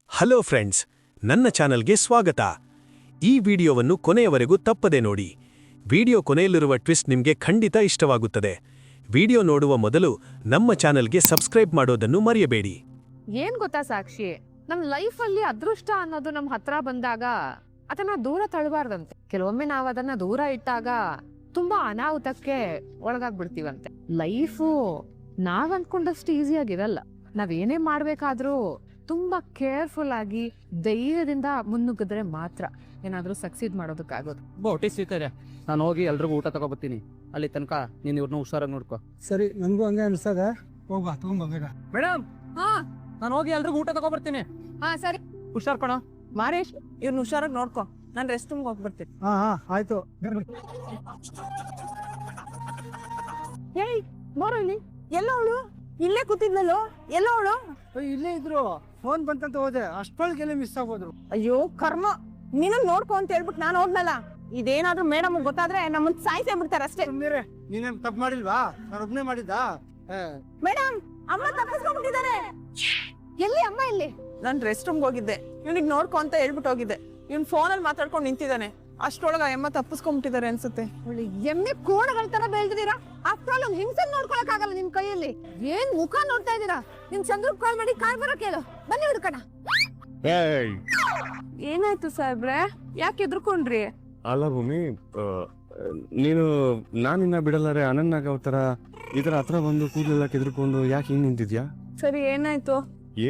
Hello friends, ನನ್ನ ಚಾನಲ್ಗೆ ಸ್ವಾಗತ. ಈ ವಿಡಿಯೋವನ್ನು ಕೊನೆಯವರೆಗೂ ತಪ್ಪದೆ ನೋಡಿ. ವಿಡಿಯೋ ಕೊನೆಯಲ್ಲಿರುವ ಟ್ವಿಸ್ಟ್ ನಿಮಗೆ ಖಂಡಿತ ಇಷ್ಟವಾಗುತ್ತದೆ. ವಿಡಿಯೋ ನೋಡುವ ಮೊದಲು ನಮ್ಮ ಚಾನಲ್ಗೆ ಸಬ್ಸ್ಕ್ರೈಬ್ ಮಾಡೋದನ್ನು ಮರೆಯಬೇಡಿ. ಏನ್ ಗೊತ್ತಾ ಸಾಕ್ಷಿ, ನಮ್ ಲೈಫಲ್ಲಿ ಅದೃಷ್ಟ ಅನ್ನೋದು ನಮ್ ಹತ್ರ ಬಂದಾಗ ಅದನ್ನ ದೂರ ತಳ್ಳಬಾರ್ದಂತೆ. ಕೆಲವೊಮ್ಮೆ ನಾವ್ ಅದನ್ನ ದೂರ ಇಟ್ಟಾಗ ತುಂಬಾ ಅನಾಹುತಕ್ಕೆ ಒಳಗಾಗ್ಬಿಡ್ತೀವಂತೆ. ಲೈಫು ನಾವ್ ಅನ್ಕೊಂಡಷ್ಟು ಈಸಿಯಾಗಿರಲ್ಲ. ನಾವೇನೇ ಮಾಡ್ಬೇಕಾದ್ರೂ ತುಂಬಾ ಕೇರ್ಫುಲ್ ಆಗಿ ಧೈರ್ಯದಿಂದ ಮುನ್ನುಗ್ಗಿದ್ರೆ ಮಾತ್ರ ಏನಾದ್ರೂ ಸಕ್ಸೀಡ್ ಮಾಡೋದಕ್ಕಾಗೋದು. ಹೊಟ್ಟೆ ಸಿಗ್ತಾರೆ. ನಾನು ಹೋಗಿ ಎಲ್ರಿಗೂ ಊಟ ತಗೋಬರ್ತೀನಿ. ಅಲ್ಲಿ ತನಕ ನೀನು ಇವ್ರನ್ನ ಹುಷಾರಾಗಿ ನೋಡ್ಕೊ. ಸರಿ, ನನ್ಗೂ ಹಂಗೆ ಅನ್ಸದ. ಹೋಗ್ಬಾ, ತಗೊಂಬ ಬೇಗ. ಮೇಡಮ್, ಹಾ ನಾನು ಹೋಗಿ ಎಲ್ರಿಗೂ ಊಟ ತಗೋಬರ್ತೀನಿ. ಹಾ ಸರಿ. ಹುಷಾರ್ ಕಣ. ಮಾರೇಶ್, ಇವ್ರನ್ನ ಹುಷಾರಾಗಿ ನೋಡ್ಕೊ. ನಾನು ರೆಸ್ಟ್ ರೂಮ್ಗೆ ಹೋಗ್ಬರ್ತೀನಿ. ಹಾ ಆಯ್ತು. ಏಯ್ ನೋಡು ಇಲ್ಲಿ, ಎಲ್ಲ ಅವಳು ಇಲ್ಲೇ ಕೂತಿದ್ನಲ್ಲೋ, ಎಲ್ಲ ಅವಳು? ಇಲ್ಲೇ ಇದ್ರು, ಫೋನ್ ಬಂತಂತ ಹೋದೆ. ಅಷ್ಟೊಳಗೆಲ್ಲ ಮಿಸ್ ಆಗ್ಬೋದ್ರು. ಅಯ್ಯೋ ಕರ್ಮ, ನೀನು ನೋಡ್ಕೊ ಅಂತ ಹೇಳ್ಬಿಟ್ಟು ನಾನು ಹೋದ್ನಲ್ಲ. ಇದೇನಾದ್ರೂ ಮೇಡಮ್ ಗೊತ್ತಾದ್ರೆ ನಮ್ಮನ್ನ ಸಾಯಿಸೇ ಬಿಡ್ತಾರೆ ಅಷ್ಟೇ. ನೀನೇನ್ ತಪ್ಪು ಮಾಡಿಲ್ವಾ? ನಾನು ಒಬ್ನೇ ಮಾಡಿದ್ದ. ಮೇಡಮ್, ಅಮ್ಮ ತಪ್ಪಿಸ್ಕೊಂಡ್ಬಿಟ್ಟಿದ್ದಾರೆ. ಎಲ್ಲಿ ಅಮ್ಮ? ಇಲ್ಲಿ ನಾನು ರೆಸ್ಟ್ ರೂಮ್ಗೆ ಹೋಗಿದ್ದೆ. ಇವ್ನಿಗೆ ನೋಡ್ಕೊ ಅಂತ ಹೇಳ್ಬಿಟ್ಟು ಹೋಗಿದ್ದೆ. ಇವ್ನ್ ಫೋನಲ್ಲಿ ಮಾತಾಡ್ಕೊಂಡು ನಿಂತಿದ್ದಾನೆ. ಅಷ್ಟೊಳಗ ಅಮ್ಮ ತಪ್ಪಿಸ್ಕೊಂಡ್ಬಿಟ್ಟಿದ್ದಾರೆ ಅನ್ಸುತ್ತೆ. ಎಮ್ಮೆ ಕೋಣಗಳ ತರ ಬೆಳೆದಿದ್ದೀರಾ. ಅಷ್ಟ್ರೊಳಗ ಒಂದು ಹಿಂಸೆ ನೋಡ್ಕೊಳಕ್ ಆಗಲ್ಲ ನಿಮ್ ಕೈಯಲ್ಲಿ. ಏನ್ ಮುಖ ನೋಡ್ತಾ ಇದ್ದೀರಾ? ನಿಮ್ ಚಂದ್ರಕ್ ಕಾಲ್ ಮಾಡಿ ಕಾರ್ ಬರೋ ಕೇಳು, ಬನ್ನಿ ಹುಡ್ಕಣ. ಏನಾಯ್ತು ಸಾಹೇಬ್ರೆ, ಯಾಕೆ ಎದ್ರುಕೊಂಡ್ರಿ? ಅಲ್ಲ ಭೂಮಿ, ನೀನು ನಾನಿನ್ನ ಬಿಡಲಾರೆ ಅನನ್ನಾಗವತರ ಈ ತರ ಹತ್ರ ಬಂದು ಕೂದಲೆಲ್ಲ ಕೆದ್ರಕೊಂಡು ಯಾಕೆ ಹಿಂಗ್ ನಿಂತಿದ್ಯಾ? ಸರಿ, ಏನಾಯ್ತು?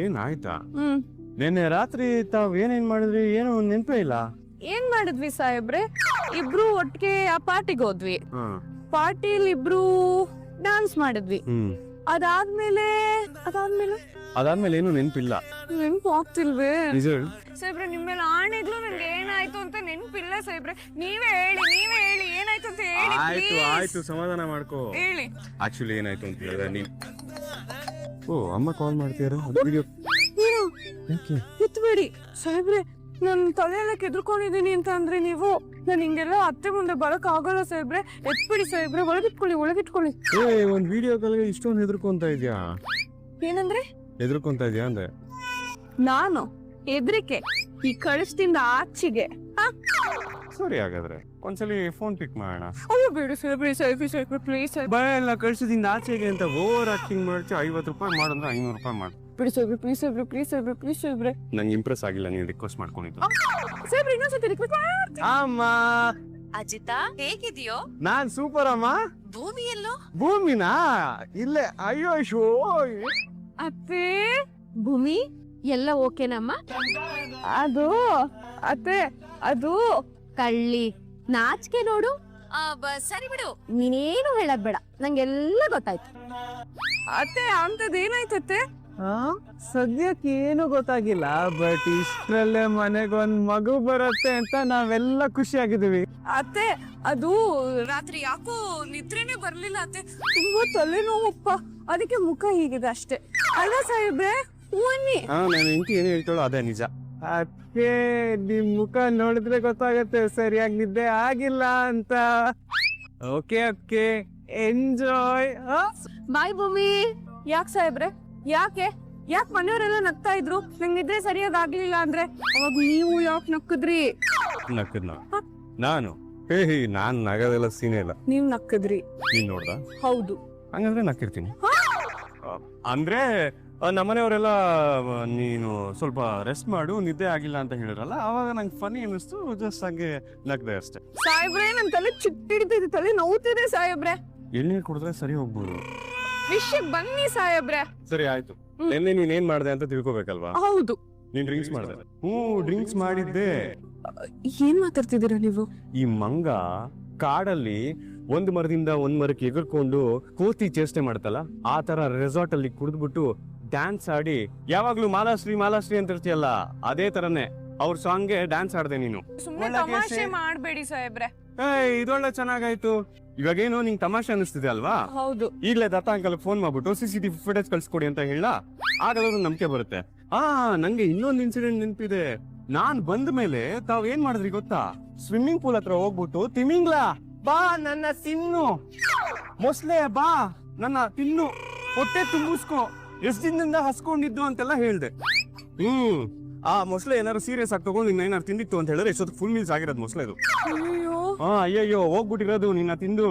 ಏನಾಯ್ತಾ? ನಿನ್ನೆ ರಾತ್ರಿ ತಾವ್ ಏನೇನ್ ಮಾಡಿದ್ರಿ ಏನೋ ಒಂದ್ ನೆನ್ಪೇ ಇಲ್ಲ. ಏನ್ ಮಾಡಿದ್ವಿ ಸಾಹೇಬ್ರೆ? ಇಬ್ರು ಒಟ್ಟಿಗೆ ಆ ಪಾರ್ಟಿಗೆ ಹೋದ್ವಿ. ಪಾರ್ಟಿಲಿ ಇಬ್ರು ಡಾನ್ಸ್ ಮಾಡಿದ್ವಿ. ಅದಾದ್ಮೇಲೆ ಏನು ನೆನ್ಪಿಲ್ಲ. ನೆನ್ಪು ಆಗ್ತಿಲ್ವೇ? ನಿಜ ಹೇಳು. ಸಾಹೇಬ್ರೆ, ನಿಮ್ಮೇಲೆ ಆಣಿದ್ರು ನಂಗೆ ಏನಾಯ್ತು ಅಂತ ನೆನ್ಪಿಲ್ಲ ಸಾಹೇಬ್ರೆ. ನೀವೇ ಹೇಳಿ ಏನಾಯ್ತು ಅಂತ ಹೇಳಿ. ಆಯ್ತು, ಸಮಾಧಾನ ಮಾಡ್ಕೋ. ಹೇಳಿ. ಆಕ್ಚುಲಿ ಏನಾಯ್ತು ಅಂತ ಹೇಳಿದ್ರೆ ನೀನ್ ಅಮ್ಮ ಕಾಲ್ ಮಾಡ್ತೀರ ವಿಡಿಯೋ ಯಾಕೆ ಎತ್ಬೇಡಿ ಸಾಹೇಬ್ರೆ, ನನ್ ತಲೆಯೆಲ್ಲ ಕೆದ್ರುಕೊಂಡಿದೀನಿ ಅಂತ ಅಂದ್ರೆ ನೀವು. ನಾನು ಹಿಂಗೆಲ್ಲ ಅತ್ತೆ ಮುಂದೆ ಬರಕ್ ಆಗಲ್ಲ ಸಾಹೇಬ್ರೆ. ಎತ್ಬಿಡಿ ಸಾಹೇಬ್ರೆ, ಒಳಗಿಟ್ಕೊಳ್ಳಿ. ಒಂದ್ ವಿಡಿಯೋ ಕಾಲ್ಗೆ ಇಷ್ಟೊಂದು ಹೆದರ್ಕೊಂತ ಇದ್ಯಾ? ಏನಂದ್ರೆ ಹೆದರ್ಕೊಂತ ಇದ್ಯಾ ಅಂದೆ. ನಾನು ಹೆದ್ರಿಕೆ ಈ ಕಳಿಸ್ತಿಂದ ಆಚೆಗೆ. ಸರಿ, ಹಾಗಾದ್ರೆ ಒಂದ್ಸಲಿ ಫೋನ್ ಪಿಕ್ ಮಾಡೋಣ. ಅಯ್ಯೋ ಬೇಡ ಸಾಹೇಬ್ರೆ, ಪ್ಲೀಸ್. ಭಯ ಎಲ್ಲ ಕಳ್ಸಿದಿಂದ ಆಚೆಗೆ ಅಂತ ಓವರ್ ಆಕ್ಟಿಂಗ್ ಮಾಡ್ತಿ. 50 ರೂಪಾಯಿ ಮಾಡಂದ್ರೆ 500 ರೂಪಾಯಿ ಮಾಡು. ಬಿಡಿ ಸಾಹೇಬ್ರೆ, ಪ್ಲೀಸ್ ಸಾಹೇಬ್ರೆ. ನಂಗೆ ಇಂಪ್ರೆಸ್ ಆಗಿಲ್ಲ ನೀನ್ ರಿಕ್ವೆಸ್ಟ್ ಮಾಡ್ಕೊಂಡಿದ್ದು. ಸಾಹೇಬ್ರೆ, ಇನ್ನೊಂದ್ಸತಿ ರಿಕ್ವೆಸ್ಟ್ ಮಾಡಿ. ಅಮ್ಮ, ಅಜಿತಾ, ಹೇಗಿದೆಯೋ? ನಾನ್ ಸೂಪರ್ ಅಮ್ಮ. ಭೂಮಿ ಎಲ್ಲೋ? ಭೂಮಿನಾ? ಇಲ್ಲೇ. ಅಯ್ಯೋ ಶೋ. ಅತ್ತೆ, ಭೂಮಿ ಎಲ್ಲ ಓಕೆನಮ್ಮ? ಅದು ಅತ್ತೆ, ಅದು ಕಳ್ಳಿ ನಾಚಿಕೆ ನೋಡು. ಸರಿ ಬಿಡು, ನೀನೇನು ಹೇಳದ್ ಬೇಡ, ನಂಗೆಲ್ಲ ಗೊತ್ತಾಯ್ತು. ಅತ್ತೆ, ಅಂತದ್ ಏನಾಯ್ತತ್ತೆ? ಸದ್ಯಕ್ಕೆ ಏನು ಗೊತ್ತಾಗಿಲ್ಲ, ಬಟ್ ಇಷ್ಟರಲ್ಲೇ ಮನೆಗೊಂದ್ ಮಗು ಬರುತ್ತೆ ಅಂತ ನಾವೆಲ್ಲ ಖುಷಿಯಾಗಿದ್ದೀವಿ. ಅತ್ತೆ, ಅದು ರಾತ್ರಿ ಯಾಕೋ ನಿದ್ರೆನೆ ಬರ್ಲಿಲ್ಲ ಅತ್ತೆ. ತುಂಬಾ ತಲೆನೋವಪ್ಪ, ಅದಕ್ಕೆ ಮುಖ ಹೀಗಿದೆ ಅಷ್ಟೇ. ಅಲ್ಲ ಸಾಹೇಬ್ರೆ, ಬನ್ನಿ. ನಾನು ಇಂಟಿ ಏನ್ ಹೇಳ್ತಾಳೋ ಅದೇ ನಿಜ. ಅದಕ್ಕೆ ನಿಮ್ ಮುಖ ನೋಡಿದ್ರೆ ಗೊತ್ತಾಗತ್ತೆ ಸರಿಯಾಗಿ ನಿದ್ದೆ ಆಗಿಲ್ಲ ಅಂತ. Okay, enjoy. ಬಾಯ್ ಭೂಮಿ. ಯಾಕೆ ಸಾಹೇಬ್ರೆ, ಯಾಕೆ ಮನೆಯವರೆಲ್ಲ ನಗ್ತಾ ಇದ್ರು? ನಂಗೆ ನಿದ್ರೆ ಸರಿಯಾಗಿ ಆಗ್ಲಿಲ್ಲ ಅಂದ್ರೆ ಅವಾಗ ನೀವು ಯಾಕೆ ನಕ್ಕದ್ರಿ? ನಕ್ಕದ್ನ ನಾನು? ನಾನ್ ನಗದೆಲ್ಲ ಸೀನೆ ಇಲ್ಲ. ನೀವ್ ನಕ್ಕದ್ರಿ. ನೀನ್ ನೋಡ್ದ? ಹೌದು. ಹಂಗಂದ್ರೆ ನಕ್ಕಿರ್ತೀನಿ. ಅಂದ್ರೆ ನಮ್ಮನೆಯವರೆಲ್ಲ ನೀನು ಸ್ವಲ್ಪ ರೆಸ್ಟ್ ಮಾಡು, ನಿದ್ದೆ ಆಗಿಲ್ಲ ಅಂತ ಹೇಳಿರಲ್ಲ, ಅವಾಗ ನಂಗೆ ಫನಿ ಅನ್ನಿಸ್ತು. ಜಸ್ಟ್ ಹಂಗೆ ನಗ್ದೆ ಅಷ್ಟೇ. ಸಾಹೇಬ್ರೆ, ನನ್ ತಲೆ ಚಿಟ್ಟಿಡ್ತಿದೆ, ತಲೆ ನೋವ್ತಿದೆ ಸಾಹೇಬ್ರೆ. ಎಳ್ನೀರು ಕುಡಿದ್ರೆ ಸರಿ ಹೋಗ್ಬೋದು. ವಿಷಯಕ್ಕೆ ಬನ್ನಿ ಸಾಹೇಬ್ರೆ. ಸರಿ ಆಯ್ತು. ನಿನ್ನೆ ನೀನ್ ಏನ್ ಮಾಡ್ದೆ ಅಂತ ತಿಳ್ಕೊಬೇಕಲ್ವಾ? ಹೌದು. ನೀನ್ ಡ್ರಿಂಕ್ಸ್ ಮಾಡ್ದೆ? ಡ್ರಿಂಕ್ಸ್ ಮಾಡಿದ್ದೆ. ಏನ್ ಮಾತಾಡ್ತಿದ್ದೀರಾ ನೀವು? ಈ ಮಂಗ ಕಾಡಲ್ಲಿ ಒಂದ್ ಮರದಿಂದ ಒಂದ್ ಮರಕ್ಕೆ ಎಗರ್ಕೊಂಡು ಕೋತಿ ಚೇಷ್ಟೆ ಮಾಡ್ತಲ್ಲ, ಆ ತರ ರೆಸಾರ್ಟ್ ಅಲ್ಲಿ ಕುಡಿದ್ಬಿಟ್ಟು ಡ್ಯಾನ್ಸ್ ಆಡಿ ಯಾವಾಗ್ಲೂ ಮಾಲಾಶ್ರೀ ಅಂತ ಇರ್ತೀಯಲ್ಲ, ಅದೇ ತರನೇ ಅವ್ರ ಸಾಂಗ್ಗೆ ಡ್ಯಾನ್ಸ್ ಆಡ್ದೆ ನೀನು. ಸುಮ್ಮನೆ ತಮಾಷೆ ಮಾಡ್ಬೇಡಿ ಸಾಹೇಬ್ರೆ. ಇದೊಳ್ಳೆ ಚೆನ್ನಾಗಾಯ್ತು. ಇವಾಗೇನು ನಿಂಗೆ ತಮಾಷೆ ಅನಿಸ್ತಿದೆ ಅಲ್ವಾ? ಹೌದು. ಈಗಲೇ ದತ್ತ ಅಂಕಲ್ ಫೋನ್ ಮಾಡ್ಬಿಟ್ಟು CCTV ಫುಟೇಜ್ ಕಳ್ಸ್ಕೊಡಿ ಅಂತ ಹೇಳ, ಆಗಲೂ ನಂಬಿಕೆ ಬರುತ್ತೆ. ನಂಗೆ ಇನ್ನೊಂದು ಇನ್ಸಿಡೆಂಟ್ ನೆನಪಿದೆ. ನಾನ್ ಬಂದ ಮೇಲೆ ತಾವ್ ಏನ್ ಮಾಡಿದ್ರಿ ಗೊತ್ತಾ? ಸ್ವಿಮ್ಮಿಂಗ್ ಪೂಲ್ ಹತ್ರ ಹೋಗ್ಬಿಟ್ಟು ತಿಮಿಂಗ್ಲಾ ಬಾ ನನ್ನ ತಿನ್ನು, ಮೊಸ್ಲೆ ಬಾ ನನ್ನ ತಿನ್ನು, ಹೊಟ್ಟೆ ತುಂಬಿಸ್ಕೊ, ಎಷ್ಟ್ ದಿನದಿಂದ ಹಸ್ಕೊಂಡಿದ್ದು ಅಂತೆಲ್ಲ ಹೇಳ್ದೆ. ಆ ಮೊಸಳೆ ಏನಾದ್ರು ಸೀರಿಯಸ್ ಆಗಿ ತಗೊಂಡು ನಿನ್ನ ಏನಾರು ತಿಂದಿತ್ತು ಅಂತ ಹೇಳಿದ್ರೆ ಇಷ್ಟೊತ್ತು ಫುಲ್ ಮೀಲ್ಸ್ ಆಗಿರೋದು ಮೊಸಳೆ ಅದು. ಅಯ್ಯೋ ಅಯ್ಯಯ್ಯೋ ಹೋಗ್ಬಿಟ್ಟಿರೋದು ನಿನ್ನ ತಿಂದು.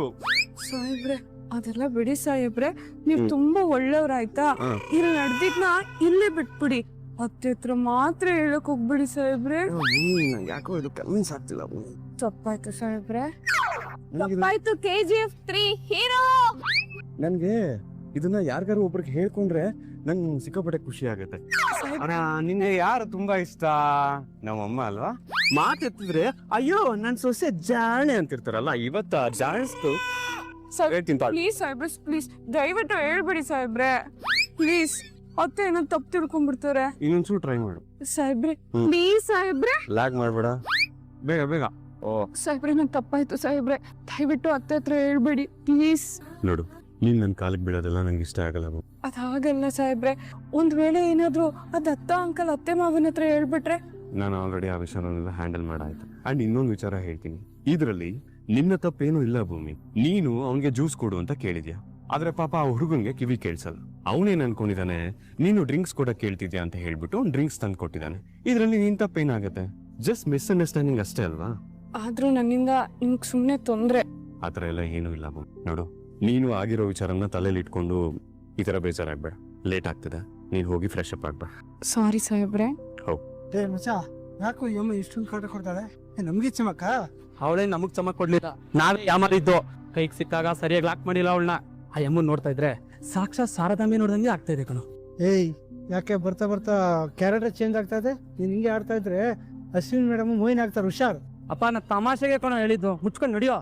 ಸಾಹೇಬ್ರೆ ಅದೆಲ್ಲ ಬಿಡಿ ಸಾಹೇಬ್ರೆ ನೀವ್ ತುಂಬಾ ಒಳ್ಳೆಯವ್ರಾಯ್ತಾ ಇಲ್ಲಿ ನಡೆದಿದ್ನ ಇಲ್ಲೇ ಬಿಟ್ಬಿಡಿ ಅತ್ತೆ ಹತ್ರ ಮಾತ್ರ ಹೇಳಕ್ ಹೋಗ್ಬಿಡಿ ಸಾಹೇಬ್ರೆ. ಯಾಕೋ ಇದು ಕನ್ವಿನ್ಸ್ ಆಗ್ತಿಲ್ಲ. ತಪ್ಪಾಯ್ತು ಸಾಹೇಬ್ರೆ ತಪ್ಪಾಯ್ತು. KGF 3 hero. ನನ್ಗೆ ಇದನ್ನ ಯಾರಿಗಾರು ಒಬ್ರಿಗೆ ಹೇಳ್ಕೊಂಡ್ರೆ ನಂಗೆ ಸಿಕ್ಕಾಪಟ್ಟೆ ಖುಷಿ ಆಗುತ್ತೆ. ನಿನ್ಗೆ ಯಾರು ತುಂಬಾ ಇಷ್ಟ? ನಮ್ಮಮ್ಮ ಅಲ್ವಾ? ಮಾತೆತ್ತಿದ್ರೆ ಅಯ್ಯೋ ನನ್ ಸೊಸೆ ಜಾಣೆ ಅಂತಿರ್ತಾರಲ್ಲ, ಇವತ್ತ ಜಾಣಿಸ್ತು ಹೇಳ್ತೀನಿ. ಪ್ಲೀಸ್ ಸಾಹೇಬ್ರೆ ಪ್ಲೀಸ್ ದಯವಿಟ್ಟು ಹೇಳ್ಬಿಡಿ ಸಾಹೇಬ್ರೆ ಪ್ಲೀಸ್. ಅತ್ತೆ ಏನೋ ತಪ್ಪು ತಿಳ್ಕೊಂಡ್ಬಿಡ್ತಾರೆ. ಇನ್ನೊಂದ್ಸೂರು ಟ್ರೈ ಮಾಡು ಸಾಹೇಬ್ರೆ ಪ್ಲೀಸ್ ಸಾಹೇಬ್ರೆ. ಲ್ಯಾಗ್ ಮಾಡ್ಬೇಡ, ಬೇಗ ಬೇಗ. ಓ ಸಾಹೇಬ್ರೆ ನಂಗೆ ತಪ್ಪಾಯ್ತು ಸಾಹೇಬ್ರೆ, ದಯವಿಟ್ಟು ಅತ್ತೆ ಹತ್ರ ಹೇಳ್ಬೇಡಿ ಪ್ಲೀಸ್. ನೋಡು, ನೀನ್ ನನ್ ಕಾಲಿಗೆ ಬೀಳೋದೆಲ್ಲ ನಂಗೆ ಇಷ್ಟ ಆಗಲ್ಲ. ಅದಾಗಲ್ಲ ಸಾಹೇಬ್ರೆ, ಒಂದ್ ವೇಳೆ ಏನಾದ್ರು ಅದ್ ಅತ್ತ ಅಂಕಲ್ ಅತ್ತೆ ಮಾವನ ಹತ್ರ ಹೇಳ್ಬಿಟ್ರೆ? ನಾನು ಆಲ್ರೆಡಿ ಆ ವಿಷಯನೆಲ್ಲ ಹ್ಯಾಂಡಲ್ ಮಾಡಾಯ್ತು. ಅಂಡ್ ಇನ್ನೊಂದು ವಿಚಾರ ಹೇಳ್ತೀನಿ, ಇದ್ರಲ್ಲಿ ನಿನ್ನ ತಪ್ಪೇನು ಇಲ್ಲ ಭೂಮಿ. ನೀನು ಅವನಿಗೆ ಜ್ಯೂಸ್ ಕೊಡು ಅಂತ ಕೇಳಿದ್ಯಾ, ಆದ್ರೆ ಪಾಪ ಆ ಹುಡುಗಂಗೆ ಕಿವಿ ಕೇಳಿಸಲ್ಲ. ಅವನೇನ್ ಅನ್ಕೊಂಡಿದ್ದಾನೆ, ನೀನು ಡ್ರಿಂಕ್ಸ್ ಕೊಡಕ್ ಕೇಳ್ತಿದ್ಯಾ ಅಂತ ಹೇಳ್ಬಿಟ್ಟು ಡ್ರಿಂಕ್ಸ್ ತಂದು ಕೊಟ್ಟಿದ್ದಾನೆ. ಇದ್ರಲ್ಲಿ ನಿನ್ ತಪ್ಪೇನಾಗತ್ತೆ? ಜಸ್ಟ್ ಮಿಸ್ಅಂಡರ್ಸ್ಟ್ಯಾಂಡಿಂಗ್ ಅಷ್ಟೇ ಅಲ್ವಾ? ಆದ್ರೂ ನನ್ನಿಂದ ನಿಮ್ಗ್ ಸುಮ್ನೆ ತೊಂದ್ರೆ. ಆತರ ಎಲ್ಲ ಏನೂ ಇಲ್ಲ ಭೂಮಿ. ನೋಡು, ನೀನು ಆಗಿರೋ ವಿಚಾರನ ತಲೆಯಲ್ಲಿ ಇಟ್ಕೊಂಡು ಈ ತರ ಬೇಜಾರಾಗ್ಬೇಡ. ಲೇಟ್ ಆಗ್ತದೆ, ನೀನ್ ಹೋಗಿ ಫ್ರೆಶ್ ಅಪ್ ಆಗ್ಬೇಡ. ಸಾರಿ ಸಾಹೇಬ್ರೆ. ಮಚ್ಚ ಯಾಕೋ ಈ ಅಮ್ಮ ಇಷ್ಟೊಂದು ಕಾಟ ಕೊಡ್ತಾಳೆ? ನಮ್ಗೆ ಚಮಕ್ಕ. ಅವಳೇ ನಮಗ್ ಚಮಕ್ ಕೊಡ್ಲಿಲ್ಲ, ನಾವೇ ಯಾಮಾರಿದ್ದು. ಕೈಗೆ ಸಿಕ್ಕಾಗ ಸರಿಯಾಗಿ ಲಾಕ್ ಮಾಡಿಲ್ಲ ಅವಳನ್ನ. ಆ ಯಮ್ಮನ್ ನೋಡ್ತಾ ಇದ್ರೆ ಸಾಕ್ಷಾತ್ ಶಾರದಾಂಬೆ ನೋಡ್ದಂಗೆ ಆಗ್ತಾ ಇದೆ ಕಣೋ. ಏಯ್ ಯಾಕೆ ಬರ್ತಾ ಬರ್ತಾ ಕ್ಯಾರೆಕ್ಟರ್ ಚೇಂಜ್ ಆಗ್ತಾ ಇದೆ? ನೀನ್ ಹಿಂಗೆ ಆಡ್ತಾ ಇದ್ರೆ ಅಶ್ವಿನ್ ಮೇಡಮ್ ಮೋಹಿನ್ ಆಗ್ತಾರೆ, ಹುಷಾರ್. ಅಪ್ಪ ನಾ ತಮಾಷೆಗೆ ಕಣೋ ಹೇಳಿದ್ದು, ಮುಚ್ಕೊಂಡ್ ನಡಿಯೋ.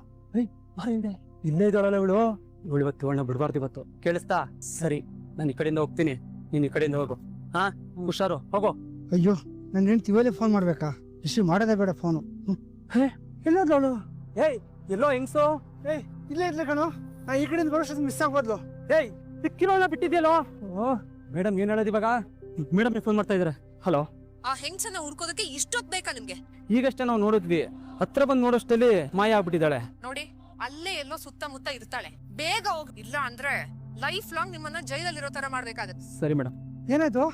ಇಲ್ಲೇ ಇದ್ದಾಳಲ್ಲ ಇವಳು. ಇವಳು ಇವತ್ತು ಇವಳನ್ನ ಬಿಡ್ಬಾರ್ದು ಇವತ್ತು, ಕೇಳಿಸ್ತಾ? ಸರಿ, ನಾನು ಈ ಕಡೆಯಿಂದ ಹೋಗ್ತೀನಿ, ನೀನ್ ಈ ಕಡೆಯಿಂದ ಹೋಗು. ಹಾ ಹುಷಾರು, ಹೋಗೋ. ಅಯ್ಯೋ ನನ್ನ ಹೆಂಡ್ತಿ ಇವಲ್ಲೇ ಫೋನ್ ಮಾಡ್ಬೇಕಾ? ರಿಸೀವ್ ಮಾಡೋದೇ ಬೇಡ ಫೋನು. ಎಲ್ಲೋದ್ಲು? ಏಯ್ ಎಲ್ಲೋ ಹೆಂಗ್ಸು? ಏಯ್ ಇಲ್ಲೇ ಇರ್ಲಿ ಕಣೋ, ನಾ ಈ ಕಡೆಯಿಂದ ಬರೋಷ್ಟು ಮಿಸ್ ಆಗ್ಬೋದ್ಲು. ಏಯ್ ಸಿಕ್ಕಿರೋಳ ಬಿಟ್ಟಿದ್ಯಲ್ಲೋ. ಓ ಮೇಡಮ್ ಏನ್ ಹೇಳೋದು ಇವಾಗ? ಮೇಡಮ್ ಫೋನ್ ಮಾಡ್ತಾ ಇದಾರೆ. ಹಲೋ. ಆ ಹೆಂಗ್ಸನ್ನ ಹುಡ್ಕೋದಕ್ಕೆ ಇಷ್ಟೊತ್ ಬೇಕಾ ನಿಮ್ಗೆ? ಈಗಷ್ಟೇ ನಾವು ನೋಡಿದ್ವಿ, ಹತ್ರ ಬಂದ್ ನೋಡೋಷ್ಟಲ್ಲಿ ಮಾಯ ಆಗ್ಬಿಟ್ಟಿದ್ದಾಳೆ. ನೋಡಿ, ಅಲ್ಲೇ ಎಲ್ಲೋ ಸುತ್ತಮುತ್ತ ಇರ್ತಾಳೆ. ಬೇಗ ಹೋಗಿ, ಇಲ್ಲ ಅಂದ್ರೆ ಲೈಫ್ ಲಾಂಗ್ ನಿಮ್ಮನ್ನ ಜೈಲಲ್ಲಿ ಇರೋ ತರ ಮಾಡ್ಬೇಕಾಗತ್ತೆ. ಸರಿ ಮೇಡಮ್. ಏನಾಯ್ತು?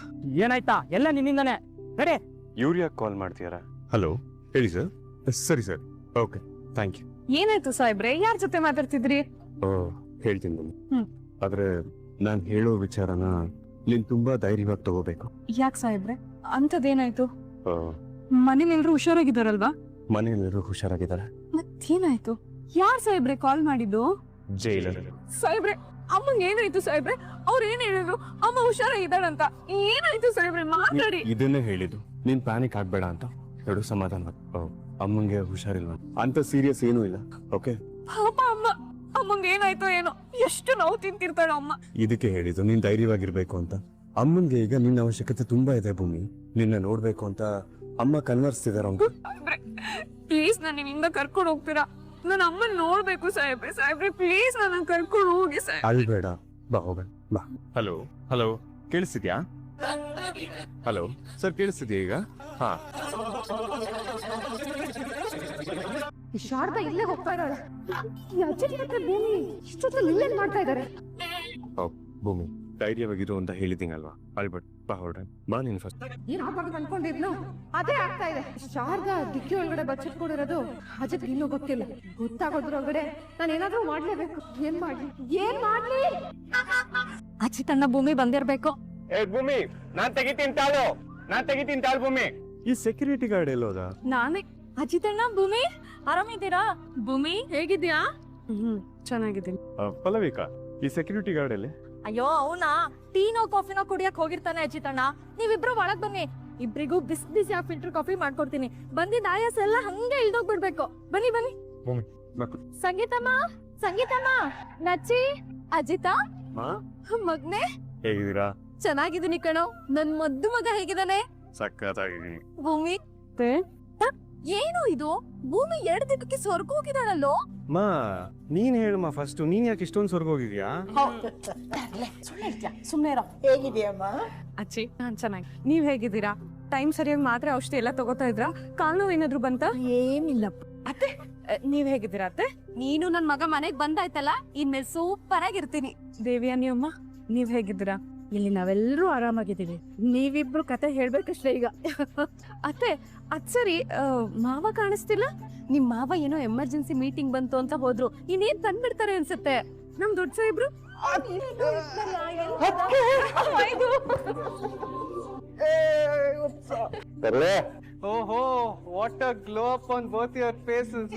ಏನಾಯ್ತಾ? ಎಲ್ಲ ನಿನ್ನಿಂದಾನೆ. ರೆಡಿ? ಇವ್ರು ಕಾಲ್ ಮಾಡ್ತೀಯಾರಾ? ಹಲೋ, ಹೇಳಿ ಸರ್. ಸರಿ ಸರ್, ಓಕೆ, ಥ್ಯಾಂಕ್ ಯು. ಏನಾಯ್ತು ಸಾಹೇಬ್ರೆ, ಯಾರ ಜೊತೆ ಮಾತಾಡ್ತಿದ್ರಿ? ಹೇಳ್ತೀನಿ ಬನ್ನಿ. ಆದ್ರೆ ನಾನ್ ಹೇಳೋ ವಿಚಾರನ ನೀನ್ ತುಂಬಾ ಧೈರ್ಯವಾಗಿ ತಗೋಬೇಕು. ಯಾಕೆ ಸಾಹೇಬ್ರೆ, ಅಂತದೇನಾಯ್ತು? ಮನೇಲೆಲ್ರು ಹುಷಾರಾಗಿದ್ದಾರಲ್ವಾ? ಮನೆಯಲ್ಲಿರೋ ಹುಷಾರಾಗಿದ್ದಾರೆ. ಮತ್ತೇನಾಯ್ತು? ಯಾರ್ ಸಾಹೇಬ್ರೆ ಕಾಲ್ ಮಾಡಿದ್ದು? ಜೈಲರ್. ಸಾಹೇಬ್ರೆ ಅಮ್ಮಂಗ್ ಏನಾಯ್ತು ಸಾಹೇಬ್ರೆ? ಅವ್ರ ಏನ್ ಹೇಳಿದ್ರು? ಅಮ್ಮ ಹುಷಾರಾಗಿದ್ದಾಳಂತ. ಏನಾಯ್ತು ಸಾಹೇಬ್ರೆ, ಮಾತಾಡಿ. ಇದನ್ನೇ ಹೇಳಿದ್ದು, ನೀನ್ ಪ್ಯಾನಿಕ್ ಆಗ್ಬೇಡ ಅಂತ. ಎರಡು ಸಮಾಧಾನ. ಅಮ್ಮಂಗೆ ಹುಷಾರಿಲ್ವ ಅಂತ ಸೀರಿಯಸ್ ಏನೂ ಇಲ್ಲ. ಓಕೆ? ಪಾಪ ಅಮ್ಮ, ಅಮ್ಮಂಗ್ ಏನಾಯ್ತು ಏನೋ, ಎಷ್ಟು ನೋವು ತಿಂತಿರ್ತಾಳ ಅಮ್ಮ. ಇದಕ್ಕೆ ಹೇಳಿದ್ದು ನೀನ್ ಧೈರ್ಯವಾಗಿರ್ಬೇಕು ಅಂತ. ಅಮ್ಮನ್ಗೆ ಈಗ ನಿನ್ನ ಅವಶ್ಯಕತೆ ತುಂಬಾ ಇದೆ ಭೂಮಿ. ನಿನ್ನ ನೋಡ್ಬೇಕು ಅಂತ ಅಮ್ಮ ಕನ್ವರ್ಸ್ತಿದಾರ. ಪ್ಲೀಸ್ ನನ್ನ ನಿಮ್ಮಿಂದ ಕರ್ಕೊಂಡು ಹೋಗ್ತೀರಾ? ನನ್ನ ಅಮ್ಮನ್ ನೋಡ್ಬೇಕು ಸಾಹೇಬ್ರೆ. ಸಾಹೇಬ್ರೆ ಪ್ಲೀಸ್ ನನ್ನ ಕರ್ಕೊಂಡು ಹೋಗಿ ಸಾಹೇಬ್ರೆ. ಅಳ್ಬೇಡ, ಬಾ ಹೋಗ ಬಾ. ಹಲೋ ಹಲೋ, ಕೇಳಿಸ್ತಿದ್ಯಾ? ಹಲೋ ಸರ್, ಕೇಳಿಸ್ತಿದ್ಯಾ ಈಗ? ಹಾ. ಶಾರದಾ ಇಲ್ಲೇ ಹೋಗ್ತಾ ಇದ್ದಾಳೆ. ಈ ಅಜ್ಜಿ ಹತ್ರ ಭೂಮಿ ಇಷ್ಟೊತ್ತಲ್ಲಿ ಇಲ್ಲೇನ್ ಮಾಡ್ತಾ ಇದ್ದಾರೆ? ಭೂಮಿ, ಧೈರ್ಯವಾಗಿರು ಅಂತ ಹೇಳಿದ್ದೀನಲ್ವಾ? ಅಳ್ಬೇಡ, ಬಾ ಹೊರಡ ಬಾ. ನೀನು ಫಸ್ಟ್ ಏನ್ ಆಗ್ಬಾರ್ದು ಅನ್ಕೊಂಡಿದ್ನು, ಅದೇ ಆಗ್ತಾ ಇದೆ. ಶಾರದಾ ಡಿಕ್ಕಿ ಒಳಗಡೆ ಬಚ್ಚಿಟ್ಕೊಂಡಿರೋದು ಅಜ್ಜಿಗೆ ಇನ್ನೂ ಗೊತ್ತಿಲ್ಲ. ಗೊತ್ತಾಗೋದ್ರೊಳಗಡೆ ನಾನು ಏನಾದ್ರೂ ಮಾಡ್ಲೇಬೇಕು. ಏನ್ ಮಾಡ್ಲಿ? ಅಜ್ಜಿ ತನ್ನ ಭೂಮಿ ಬಂದಿರ್ಬೇಕು. ಭೂಮಿ, ನಾನ್ ತೆಗಿತೀನಿ ತಾಳು ಭೂಮಿ. ಈ ಸೆಕ್ಯೂರಿಟಿ ಗಾರ್ಡ್ ಎಲ್ಲೋದ? ನಾನೇ. ಅಜಿತಣ್ಣ, ಭೂಮಿ ಆರಾಮಿದ್ದೀರಾ? ಭೂಮಿ ಹೇಗಿದ್ಯಾ? ಚೆನ್ನಾಗಿದ್ದೀನಿ. ಪಲ್ಲವಿಕಾ, ಈ ಸೆಕ್ಯೂರಿಟಿ ಗಾರ್ಡ್ ಅಲ್ಲಿ? ಅಯ್ಯೋ ಅವನಾ ಟೀನೋ ಕಾಫಿನೋ ಕುಡಿಯಕ್ ಹೋಗಿರ್ತಾನೆ ಅಜಿತಣ್ಣ. ನೀವಿಬ್ರು ಒಳಗ್ ಬನ್ನಿ, ಇಬ್ರಿಗೂ ಬಿಸಿ ಬಿಸಿ ಫಿಲ್ಟರ್ ಕಾಫಿ ಮಾಡ್ಕೊಡ್ತೀನಿ. ಬಂದಿದ್ದ ಆಯಾಸ ಎಲ್ಲ ಹಂಗೆ ಇಳ್ದೋಗ್ಬಿಡ್ಬೇಕು. ಬನ್ನಿ ಬನ್ನಿ. ಸಂಗೀತಮ್ಮ, ನಚ್ಚಿ, ಅಜಿತಾ, ಮಗ್ನೆ ಹೇಗಿದ್ದೀರಾ? ಚೆನ್ನಾಗಿದ್ದೀನಿ ಕಣೋ. ನನ್ ಮದ್ದು ಮಗ ಹೇಗಿದ್ದಾನೆ? ಸಕ್ಕತ್ತಾಗಿದ್ದೀನಿ. ಭೂಮಿ ಏನು ಇದು? ಭೂಮಿ 2 ದಿನಕ್ಕೆ ಸ್ವರ್ಗ ಹೋಗಿದ್ದಾಳಲ್ಲೋ. ಮಾ ನೀನ್ ಹೇಳಮ್ಮ ಫಸ್ಟ್, ನೀನ್ ಯಾಕೆ ಇಷ್ಟೊಂದು ಸ್ವರ್ಗ ಹೋಗಿದ್ಯಾ? ಸುಮ್ನೆ ಹೇಗಿದೀಯಮ್ಮ? ಅಜ್ಜಿ ನಾನ್ ಚೆನ್ನಾಗಿ. ನೀವ್ ಹೇಗಿದ್ದೀರಾ? ಟೈಮ್ ಸರಿಯಾಗಿ ಮಾತ್ರ ಔಷಧಿ ಎಲ್ಲ ತಗೋತಾ ಇದ್ರಾ? ಕಾಲ್ ನೋವು ಏನಾದ್ರು ಬಂತ? ಏನಿಲ್ಲ ಅತ್ತೆ ನೀವ್ ಹೇಗಿದ್ದೀರಾ ಅತ್ತೆ? ನೀನು ನನ್ ಮಗ ಮನೆಗ್ ಬಂದಾಯ್ತಲ್ಲ, ಇನ್ಮೇಲೆ ಸೂಪರ್ ಆಗಿರ್ತೀನಿ. ದೇವಿಯಾ, ನೀವಮ್ಮ ನೀವ್ ಹೇಗಿದ್ದೀರಾ? ಇಲ್ಲಿ ನಾವೆಲ್ಲರೂ ಆರಾಮಾಗಿದ್ದೀವಿ. ನೀವಿಬ್ರು ಕತೆ ಹೇಳ್ಬೇಕಷ್ಟೇ ಈಗ. ಅತ್ತೆ ಅದ್ ಸರಿ, ಮಾವ ಕಾಣಿಸ್ತಿಲ್ಲ. ನಿಮ್ ಮಾವ ಏನೋ ಎಮರ್ಜೆನ್ಸಿ ಮೀಟಿಂಗ್ ಬಂತು ಅಂತ ಹೋದ್ರು. ಇನ್ನೇನ್ ತಂದ್ಬಿಡ್ತಾರೆ ಅನ್ಸುತ್ತೆ. ನಮ್ ದೊಡ್ಡ ಸಾಹೇಬ್ರು ಓಹೋ, what a glow up on both your faces.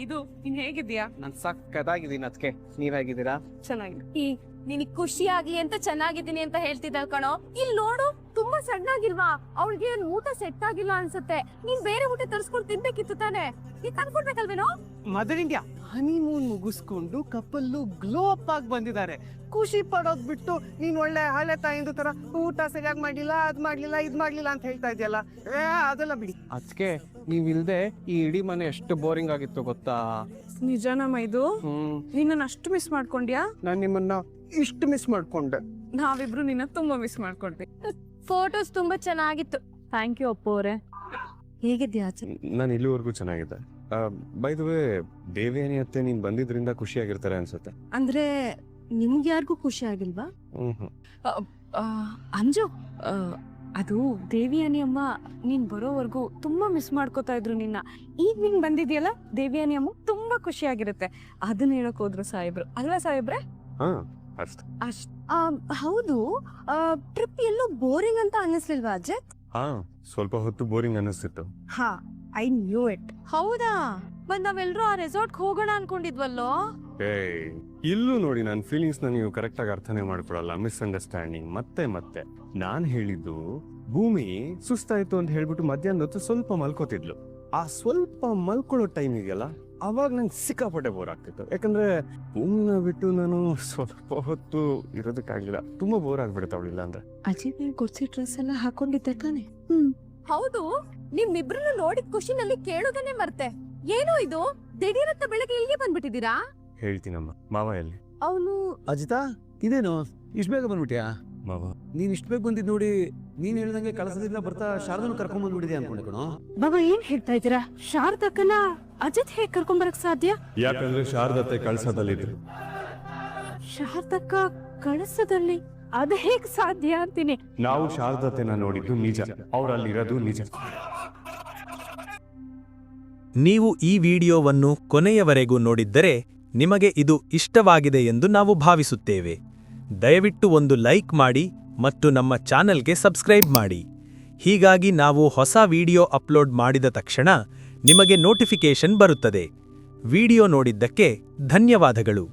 ಇದು ನೀನ್ ಹೇಗಿದ್ಯಾ? ನಾನು ಸಕ್ಕತ್ತಾಗಿದ್ದೀನಿ. ಅದಕ್ಕೆ ನೀವ್ ಹೇಗಿದ್ದೀರಾ? ಚೆನ್ನಾಗಿದೆ. ಈ ನಿನಗ್ ಖುಷಿಯಾಗಿ ಅಂತ ಚೆನ್ನಾಗಿದ್ದೀನಿ ಅಂತ ಹೇಳ್ತಿದ್ದ ಕಣೋ. ಇಲ್ಲಿ ನೋಡು, ತುಂಬಾ ಸಣ್ಣಾಗಿಲ್ವಾ? ಅವಳಿಗೆ ಊಟ ಸೆಟ್ ಆಗಿಲ್ಲ ಅನ್ಸುತ್ತೆ. ನೀನ್ ಬೇರೆ ಊಟ ತರಿಸ್ಕೊಂಡು ತಿನ್ಬೇಕಿತ್ತು ತಾನೆ. ನೀನ್ ತಂದ್ಕೊಡ್ಬೇಕಲ್ವೇನೋ? ಮದರ್ ಇಂಡಿಯಾ ಹನಿಮೂನ್ ಮುಗಿಸ್ಕೊಂಡು ಕಪ್ಪಲ್ಲು ಗ್ಲೋ ಅಪ್ ಆಗಿ ಬಂದಿದ್ದಾರೆ. ಖುಷಿ ಪಡೋದ್ ಬಿಟ್ಟು ನೀನ್ ಒಳ್ಳೆ ಹಳೆ ತಾಯಿಂದು ತರ ಊಟ ಸರಿಯಾಗಿ ಮಾಡ್ಲಿಲ್ಲ, ಅದ್ ಮಾಡ್ಲಿಲ್ಲ, ಇದ್ ಮಾಡ್ಲಿಲ್ಲ ಅಂತ ಹೇಳ್ತಾ ಇದೆಯಲ್ಲ. ಅದೆಲ್ಲ ಬಿಡಿ. ಅದಕ್ಕೆ ನೀವಿಲ್ದೆ ಈ ಇಡೀ ಮನೆ ಎಷ್ಟು ಬೋರಿಂಗ್ ಆಗಿತ್ತು ಗೊತ್ತಾ? ನಿಜನಮ್ಮ ಇದು? ನಿನ್ನ ಅಷ್ಟು ಮಿಸ್ ಮಾಡ್ಕೊಂಡ್ಯಾ? ನಾನ್ ನಿಮ್ಮನ್ನ ಇಷ್ಟು ಮಿಸ್ ಮಾಡ್ಕೊಂಡೆ. ನಾವಿಬ್ರು ನಿನ್ನ ತುಂಬಾ ಮಿಸ್ ಮಾಡ್ಕೊಂಡ್ವಿ. ಫೋಟೋಸ್ ತುಂಬಾ ಚೆನ್ನಾಗಿತ್ತು. ಥ್ಯಾಂಕ್ ಯು ಅಪ್ಪು ಅವರೇ. ಹೇಗಿದ್ಯಾ? ನಾನು ಇಲ್ಲಿವರೆಗೂ ಚೆನ್ನಾಗಿದೆ. ಬೈ ದ ವೇ, ದೇವಿಯಾನಿ ಅತ್ತೆ ನೀನ್ ಬಂದಿದ್ರಿಂದ ಖುಷಿಯಾಗಿರ್ತಾರೆ ಅನ್ಸುತ್ತೆ. ಅಂದ್ರೆ ನಿಮ್ಗೆ ಯಾರಿಗೂ ಖುಷಿ ಆಗಿಲ್ವಾ? ಅಂಜು, ಅದು ದೇವಿಯಾನಿ ಅಮ್ಮ ನೀನ್ ಬರೋವರೆಗೂ ತುಂಬಾ ಮಿಸ್ ಮಾಡ್ಕೋತಾ ಇದ್ರು ನಿನ್ನ. ಈಗ ನೀನ್ ಬಂದಿದ್ಯಲ್ಲ, ದೇವಿಯಾನಿ ಅಮ್ಮ ತುಂಬಾ ಖುಷಿಯಾಗಿರುತ್ತೆ. ಅದನ್ನ ಹೇಳಕ್ ಹೋದ್ರು ಸಾಹೇಬ್ರು, ಅಲ್ವಾ ಸಾಹೇಬ್ರೆ? ಹೌದು. ಟ್ರಿಪ್ ಎಲ್ಲೋ ಬೋರಿಂಗ್ ಅಂತ ಅನ್ನಿಸ್ಲಿಲ್ವಾ ಅಜ್ಜತ್? ಸ್ವಲ್ಪ ಹೊತ್ತು ಬೋರಿಂಗ್ ಅನ್ನಿಸ್ತಿತ್ತು. ಹಾ, ಐ ನ್ಯೂ ಇಟ್. ಹೌದಾ? ಬಂದ್ ನಾವೆಲ್ಲರೂ ಆ ರೆಸಾರ್ಟ್ ಹೋಗೋಣ ಅನ್ಕೊಂಡಿದ್ವಲ್ಲೋ. ಇಲ್ಲೂ ನೋಡಿ, ನನ್ನ ಫೀಲಿಂಗ್ಸ್ ನೀವು ಕರೆಕ್ಟ್ ಆಗಿ ಅರ್ಥನೇ ಮಾಡ್ಕೊಳಲ್ಲ. ಮಿಸ್ಅಂಡರ್ಸ್ಟ್ಯಾಂಡಿಂಗ್ ಮತ್ತೆ ಮತ್ತೆ. ನಾನ್ ಹೇಳಿದ್ದು, ಭೂಮಿ ಸುಸ್ತಾಯ್ತು ಅಂತ ಹೇಳ್ಬಿಟ್ಟು ಮಧ್ಯಾಹ್ನ ಹೊತ್ತು ಸ್ವಲ್ಪ ಮಲ್ಕೋತಿದ್ಲು. ಆ ಸ್ವಲ್ಪ ಮಲ್ಕೊಳ್ಳೋ ಟೈಮ್ ಇದೆಯಲ್ಲ, ಅವಾಗ ನಂಗೆ ಸಿಕ್ಕಾಪಟ್ಟೆ ಬೋರ್ ಆಗ್ತಿತ್ತು. ಯಾಕಂದ್ರೆ ಭೂಮಿನ ಬಿಟ್ಟು ನಾನು ಸ್ವಲ್ಪ ಹೊತ್ತು ಇರೋದಕ್ಕಾಗ್ಲಿಲ್ಲ. ತುಂಬಾ ಬೋರ್ ಆಗ್ಬಿಡುತ್ತೆ ಅವಳಿಲ್ಲ ಅಂದ್ರೆ. ಅಜಿತ್, ನೀನ್ ಕೊಡ್ಸಿ ಡ್ರೆಸ್ ಎಲ್ಲ ಹಾಕೊಂಡಿದ್ದೆ ತಾನೆ? ಹೌದು. ನಿಮ್ಮಿಬ್ರನ್ನ ನೋಡಿದ ಖುಷಿನಲ್ಲಿ ಕೇಳೋದನ್ನೇ ಮರ್ತೆ. ಏನೋ ಇದು ದಿಢೀರಂತ ಬೆಳಗ್ಗೆ ಇಲ್ಲಿಗೆ ಬಂದ್ಬಿಟ್ಟಿದ್ದೀರಾ? ಹೇಳ್ತೀನಮ್ಮ. ಮಾವ ಎಲ್ಲಿ? ಅವನು ಅಜಿತಾ, ಇದೇನು ಇಷ್ಟ ಬೇಗ ಬಂದ್ಬಿಟ್ಯಾ? ಮಾವ ನೀನ್ ಇಷ್ಟ ಬೇಗ ಬಂದಿದ್ ನೋಡಿ, ನೀನ್ ಹೇಳ್ದಂಗೆ ಕಳಸದಿಂದ ಬರ್ತಾ ಶಾರದನ್ನು ಕರ್ಕೊಂಡ್ ಬಂದ್ಬಿಟ್ಟಿದೆ ಅನ್ಕೊಂಡೆ ಕಣೋ. ಬಾಬಾ, ಏನ್ ಹೇಳ್ತಾ ಇದ್ದೀರಾ? ಶಾರದಕ್ಕನ ಅಜಿತ್ ಹೇಗ್ ಕರ್ಕೊಂಡ್ ಬರಕ್ ಸಾಧ್ಯ? ಯಾಕಂದ್ರೆ ಶಾರದತ್ತೆ ಕಳ್ಸದಲ್ಲಿದ್ರು. ಶಾರದಕ್ಕ ಕಳಸದಲ್ಲಿ ಅದ ಹೇಗ್ ಸಾಧ್ಯ ಅಂತೀನಿ. ನಾವು ಶಾರದತ್ತೆನ ನೋಡಿದ್ದು ನಿಜ, ಅವ್ರಲ್ಲಿರೋದು ನಿಜ. ನೀವು ಈ ವಿಡಿಯೋವನ್ನು ಕೊನೆಯವರೆಗೂ ನೋಡಿದ್ದರೆ ನಿಮಗೆ ಇದು ಇಷ್ಟವಾಗಿದೆ ಎಂದು ನಾವು ಭಾವಿಸುತ್ತೇವೆ. ದಯವಿಟ್ಟು ಒಂದು ಲೈಕ್ ಮಾಡಿ ಮತ್ತು ನಮ್ಮ ಚಾನೆಲ್ಗೆ ಸಬ್ಸ್ಕ್ರೈಬ್ ಮಾಡಿ. ಹೀಗಾಗಿ ನಾವು ಹೊಸ ವಿಡಿಯೋ ಅಪ್ಲೋಡ್ ಮಾಡಿದ ತಕ್ಷಣ ನಿಮಗೆ ನೋಟಿಫಿಕೇಶನ್ ಬರುತ್ತದೆ. ವಿಡಿಯೋ ನೋಡಿದ್ದಕ್ಕೆ ಧನ್ಯವಾದಗಳು.